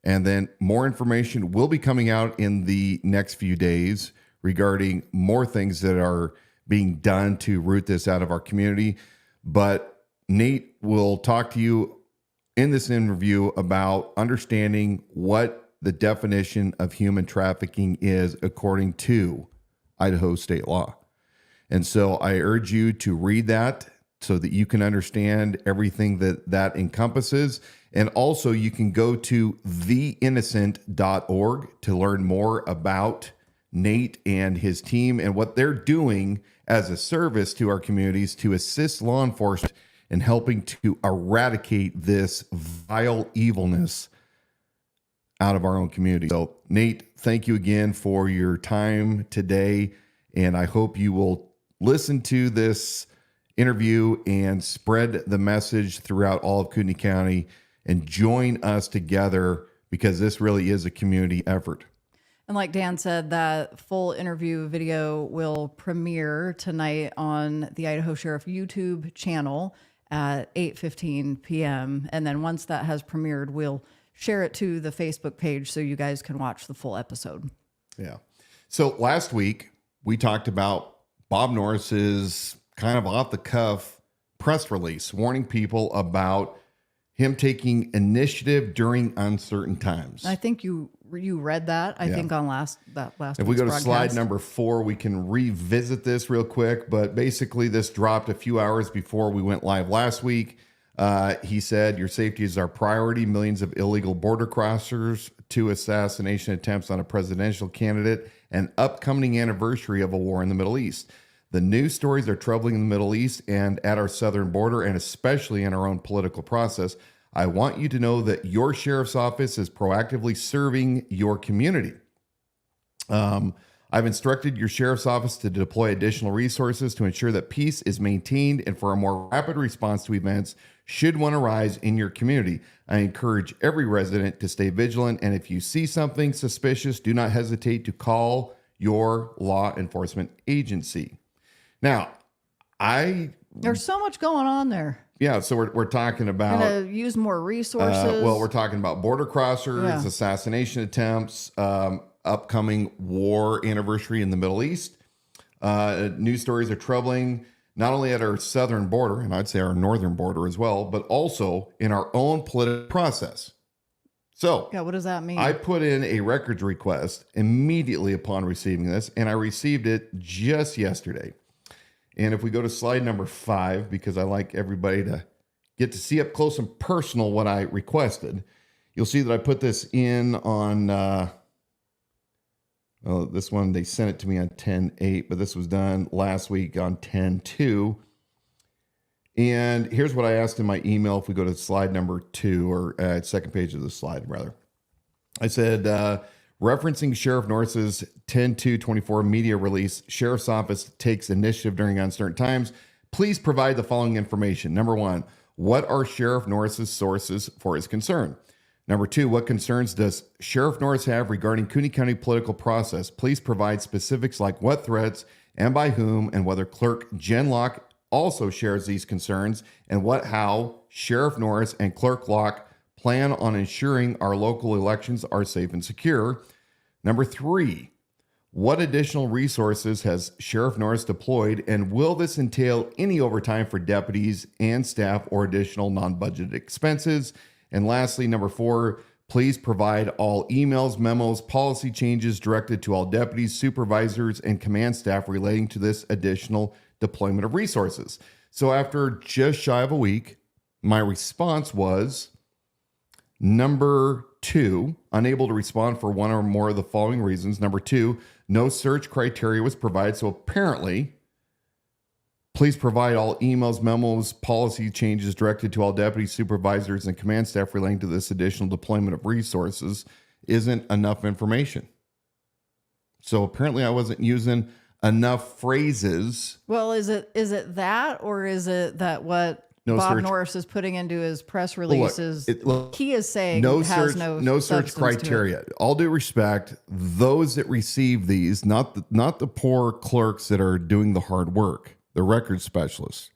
And then more information will be coming out in the next few days regarding more things that are being done to root this out of our community. But Nate will talk to you in this interview about understanding what the definition of human trafficking is according to Idaho state law. And so I urge you to read that so that you can understand everything that encompasses. And also you can go to theinnocent.org to learn more about Nate and his team and what they're doing as a service to our communities to assist law enforcement in helping to eradicate this vile evilness out of our own community. So Nate, thank you again for your time today. And I hope you will listen to this interview and spread the message throughout all of Kootenai County and join us together because this really is a community effort. And like Dan said, that full interview video will premiere tonight on the Idaho Sheriff YouTube channel at 8:15 p.m. And then once that has premiered, we'll share it to the Facebook page so you guys can watch the full episode. Yeah. So last week we talked about Bob Norris's kind of off the cuff press release warning people about him taking initiative during uncertain times. I think you read that. I think on last. If we go to slide number 4, we can revisit this real quick. But basically, this dropped a few hours before we went live last week. He said, "Your safety is our priority. Millions of illegal border crossers, 2 assassination attempts on a presidential candidate, and upcoming anniversary of a war in the Middle East. The news stories are troubling in the Middle East and at our southern border, and especially in our own political process. I want you to know that your sheriff's office is proactively serving your community. I've instructed your sheriff's office to deploy additional resources to ensure that peace is maintained and for a more rapid response to events should one arise in your community. I encourage every resident to stay vigilant, and if you see something suspicious, do not hesitate to call your law enforcement agency. Now, there's so much going on there. Yeah, so we're talking about gonna use more resources. We're talking about border crossers, assassination attempts, upcoming war anniversary in the Middle East. News stories are troubling, not only at our southern border, and I'd say our northern border as well, but also in our own political process. So, what does that mean? I put in a records request immediately upon receiving this, and I received it just yesterday. And if we go to slide number 5, because I like everybody to get to see up close and personal what I requested, you'll see that I put this in on, this one, they sent it to me on 10/8, but this was done last week on 10/2. And here's what I asked in my email. If we go to slide number 2, or second page of the slide, rather. I said, referencing Sheriff Norris's 10/2/24 media release, Sheriff's Office takes initiative during uncertain times. Please provide the following information. Number 1, what are Sheriff Norris's sources for his concern? Number 2, what concerns does Sheriff Norris have regarding Kootenai County political process? Please provide specifics like what threats and by whom, and whether Clerk Jen Locke also shares these concerns, and how Sheriff Norris and Clerk Locke plan on ensuring our local elections are safe and secure. Number 3, what additional resources has Sheriff Norris deployed, and will this entail any overtime for deputies and staff or additional non-budgeted expenses? And lastly, number 4, please provide all emails, memos, policy changes directed to all deputies, supervisors, and command staff relating to this additional deployment of resources. So after just shy of a week, my response was number 2, unable to respond for one or more of the following reasons. Number 2, no search criteria was provided. So apparently, please provide all emails, memos, policy changes directed to all deputies, supervisors, and command staff relating to this additional deployment of resources isn't enough information. So apparently I wasn't using enough phrases. Well, is it that, or is it that what Bob Norris is putting into his press releases? He is saying no substance search criteria. All due respect, those that receive these, not the poor clerks that are doing the hard work, the record specialists.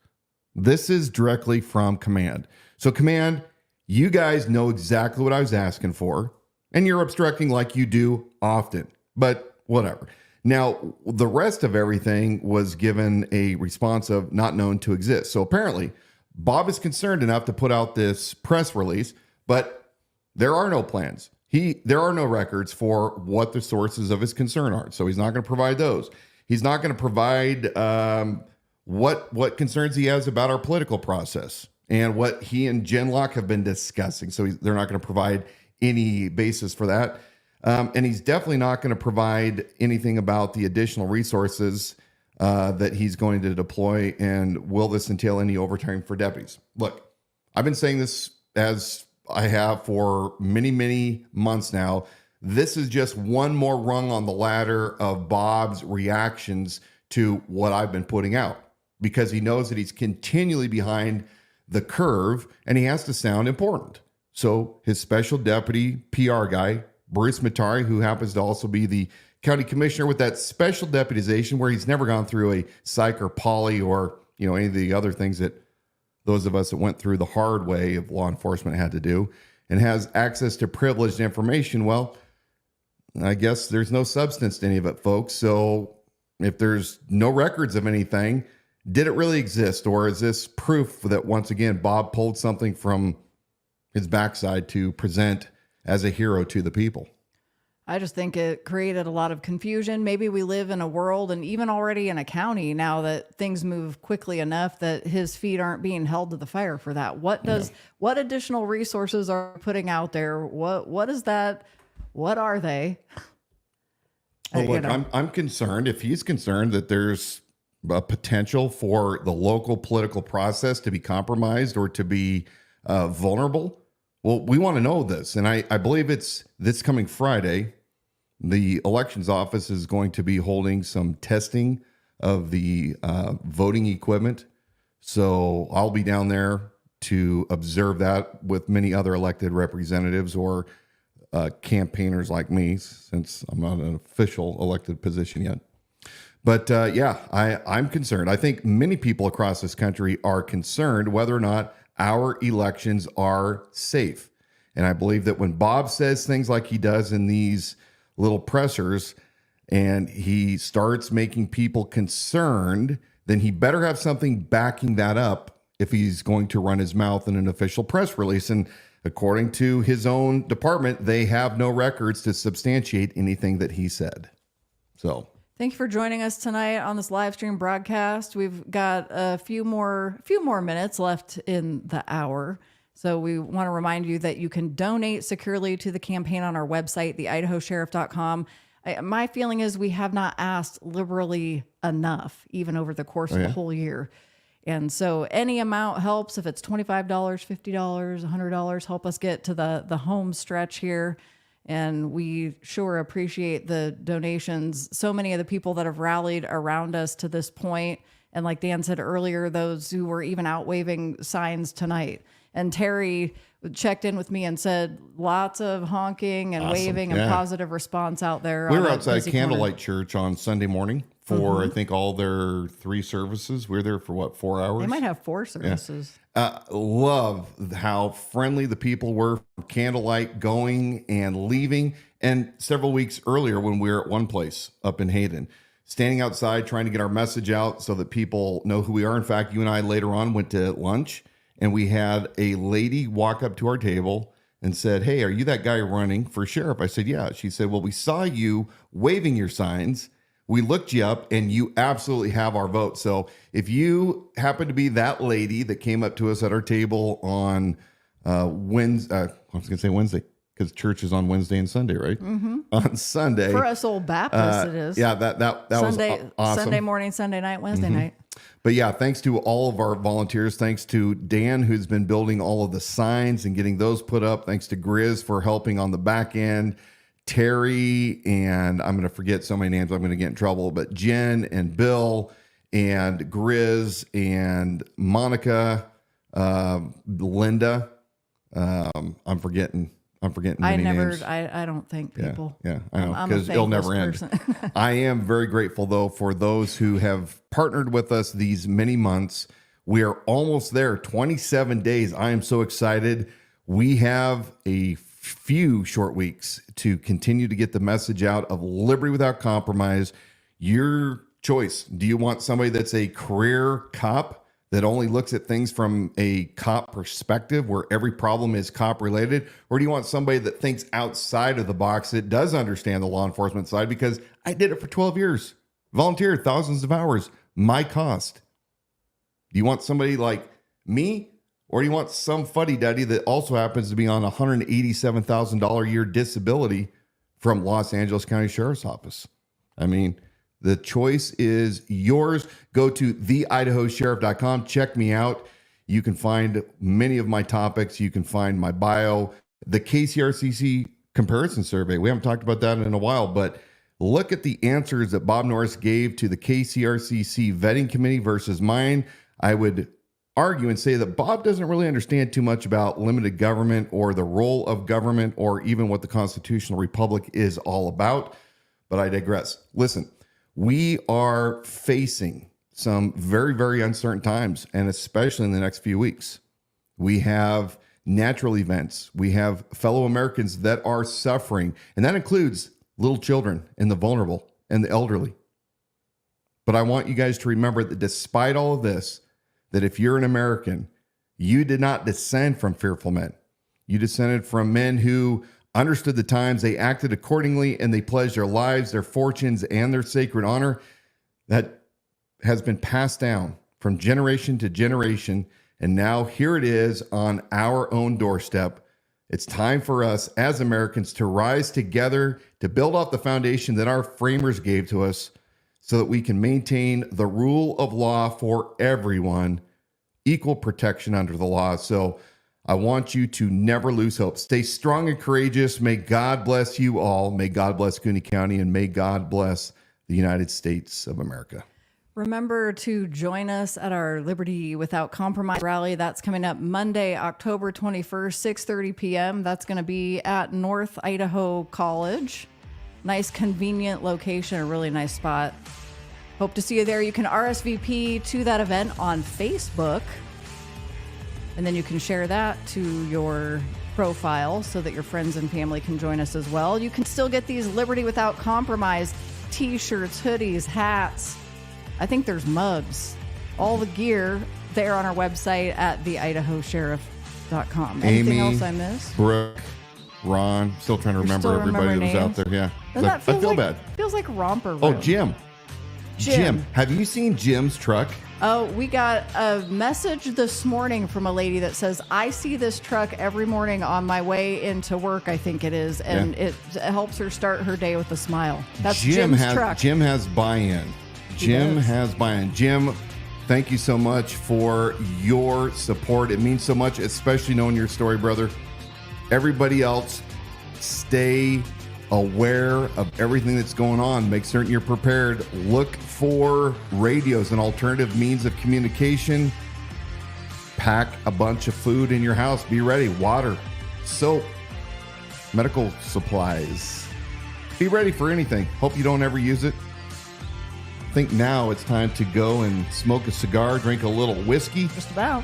This is directly from command. So command, you guys know exactly what I was asking for, and you're obstructing like you do often, but whatever. Now, the rest of everything was given a response of not known to exist. So apparently, Bob is concerned enough to put out this press release, but there are no plans. There are no records for what the sources of his concern are. So he's not going to provide those. He's not going to provide what concerns he has about our political process and what he and Jen Locke have been discussing. So they're not going to provide any basis for that. And he's definitely not going to provide anything about the additional resources that he's going to deploy, and will this entail any overtime for deputies? Look, I've been saying this as I have for many, many months now. This is just one more rung on the ladder of Bob's reactions to what I've been putting out, because he knows that he's continually behind the curve and he has to sound important. So his special deputy PR guy, Bruce Matari, who happens to also be the county commissioner with that special deputization where he's never gone through a psych or poly or, any of the other things that those of us that went through the hard way of law enforcement had to do, and has access to privileged information. Well, I guess there's no substance to any of it, folks. So if there's no records of anything, did it really exist? Or is this proof that, once again, Bob pulled something from his backside to present as a hero to the people? I just think it created a lot of confusion. Maybe we live in a world, and even already in a county now, that things move quickly enough that his feet aren't being held to the fire for that. What additional resources are putting out there? What is that? What are they? Well, look, I'm concerned, if he's concerned, that there's a potential for the local political process to be compromised or to be vulnerable? Well, we want to know this. And I believe it's this coming Friday. The elections office is going to be holding some testing of the voting equipment. So I'll be down there to observe that with many other elected representatives or campaigners like me, since I'm not an official elected position yet. But I'm concerned. I think many people across this country are concerned whether or not our elections are safe. And I believe that when Bob says things like he does in these little pressers and he starts making people concerned, then he better have something backing that up if he's going to run his mouth in an official press release. And according to his own department, they have no records to substantiate anything that he said. So thank you for joining us tonight on this live stream broadcast. We've got a few more minutes left in the hour. So we want to remind you that you can donate securely to the campaign on our website, theidahosheriff.com. My feeling is we have not asked liberally enough, even over the course of the whole year. And so any amount helps. If it's $25, $50, $100, help us get to the home stretch here. And we sure appreciate the donations. So many of the people that have rallied around us to this point. And like Dan said earlier, those who were even out waving signs tonight. And Terry checked in with me and said lots of honking and waving and positive response out there. We were outside Candlelight Church on Sunday morning for, I think, all their 3 services. We were there for, what, 4 hours? They might have 4 services. Love how friendly the people were from Candlelight going and leaving. And several weeks earlier when we were at one place up in Hayden, standing outside trying to get our message out so that people know who we are. In fact, you and I later on went to lunch, and we had a lady walk up to our table and said, "Hey, are you that guy running for sheriff?" I said, "Yeah." She said, "Well, we saw you waving your signs. We looked you up, and you absolutely have our vote." So if you happen to be that lady that came up to us at our table on Wednesday, I was going to say Wednesday, because church is on Wednesday and Sunday, right? Mm-hmm. On Sunday. For us old Baptists, it is. Yeah, that Sunday, was awesome. Sunday morning, Sunday night, Wednesday night. But yeah, thanks to all of our volunteers. Thanks to Dan, who's been building all of the signs and getting those put up. Thanks to Grizz for helping on the back end. Terry, and I'm going to forget so many names, I'm going to get in trouble, but Jen and Bill and Grizz and Monica, Linda. I'm forgetting many names. I don't thank people. Yeah, I know, because it'll never end. I am very grateful, though, for those who have partnered with us these many months. We are almost there, 27 days. I am so excited. We have a few short weeks to continue to get the message out of liberty without compromise. Your choice. Do you want somebody that's a career cop that only looks at things from a cop perspective where every problem is cop related? Or do you want somebody that thinks outside of the box, that does understand the law enforcement side? Because I did it for 12 years, volunteered thousands of hours, my cost. Do you want somebody like me? Or do you want some fuddy-duddy that also happens to be on a $187,000 a year disability from Los Angeles County Sheriff's Office? I mean, the choice is yours. Go to theidahosheriff.com. Check me out. You can find many of my topics. You can find my bio, the KCRCC comparison survey. We haven't talked about that in a while, but look at the answers that Bob Norris gave to the KCRCC vetting committee versus mine. I would argue and say that Bob doesn't really understand too much about limited government or the role of government or even what the constitutional republic is all about. But I digress. Listen, we are facing some very, very uncertain times, and especially in the next few weeks. We have natural events. We have fellow Americans that are suffering, and that includes little children and the vulnerable and the elderly. But I want you guys to remember that despite all of this, that if you're an American, you did not descend from fearful men. You descended from men who understood the times, they acted accordingly, and they pledged their lives, their fortunes, and their sacred honor. That has been passed down from generation to generation. And now here it is on our own doorstep. It's time for us as Americans to rise together to build off the foundation that our framers gave to us so that we can maintain the rule of law for everyone, equal protection under the law. So I want you to never lose hope. Stay strong and courageous. May God bless you all. May God bless Kootenai County, and may God bless the United States of America. Remember to join us at our Liberty Without Compromise rally. That's coming up Monday, October 21st, 6:30 p.m. That's going to be at North Idaho College. Nice, convenient location, a really nice spot. Hope to see you there. You can RSVP to that event on Facebook, and then you can share that to your profile so that your friends and family can join us as well. You can still get these Liberty Without Compromise t-shirts, hoodies, hats. I think there's mugs, all the gear there on our website at theidahosheriff.com. Anything else I missed? Brooke, Ron, still trying to remember everybody that was out there. Yeah. That I feel bad. Feels like Romper Room. Oh, Jim. Have you seen Jim's truck? Oh, we got a message this morning from a lady that says, I see this truck every morning on my way into work, I think it is, and it helps her start her day with a smile. That's Jim's truck. Jim has buy-in. Jim, thank you so much for your support. It means so much, especially knowing your story, brother. Everybody else, stay aware of everything that's going on. Make certain you're prepared. Look for radios and alternative means of communication. Pack a bunch of food in your house. Be ready. Water, soap, medical supplies. Be ready for anything. Hope you don't ever use it. I think now it's time to go and smoke a cigar, drink a little whiskey. Just about.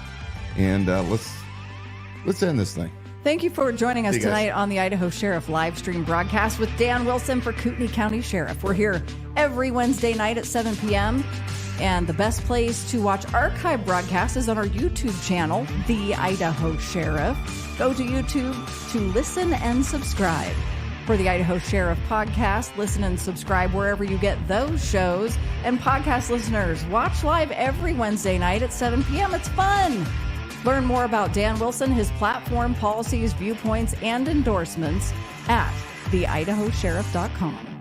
And let's end this thing. Thank you for joining us tonight on the Idaho Sheriff live stream broadcast with Dan Wilson for Kootenai County Sheriff. We're here every Wednesday night at 7 p.m. And the best place to watch archive broadcasts is on our YouTube channel, The Idaho Sheriff. Go to YouTube to listen and subscribe. For the Idaho Sheriff podcast, listen and subscribe wherever you get those shows. And podcast listeners, watch live every Wednesday night at 7 p.m. It's fun. Learn more about Dan Wilson, his platform, policies, viewpoints, and endorsements at theidahosheriff.com.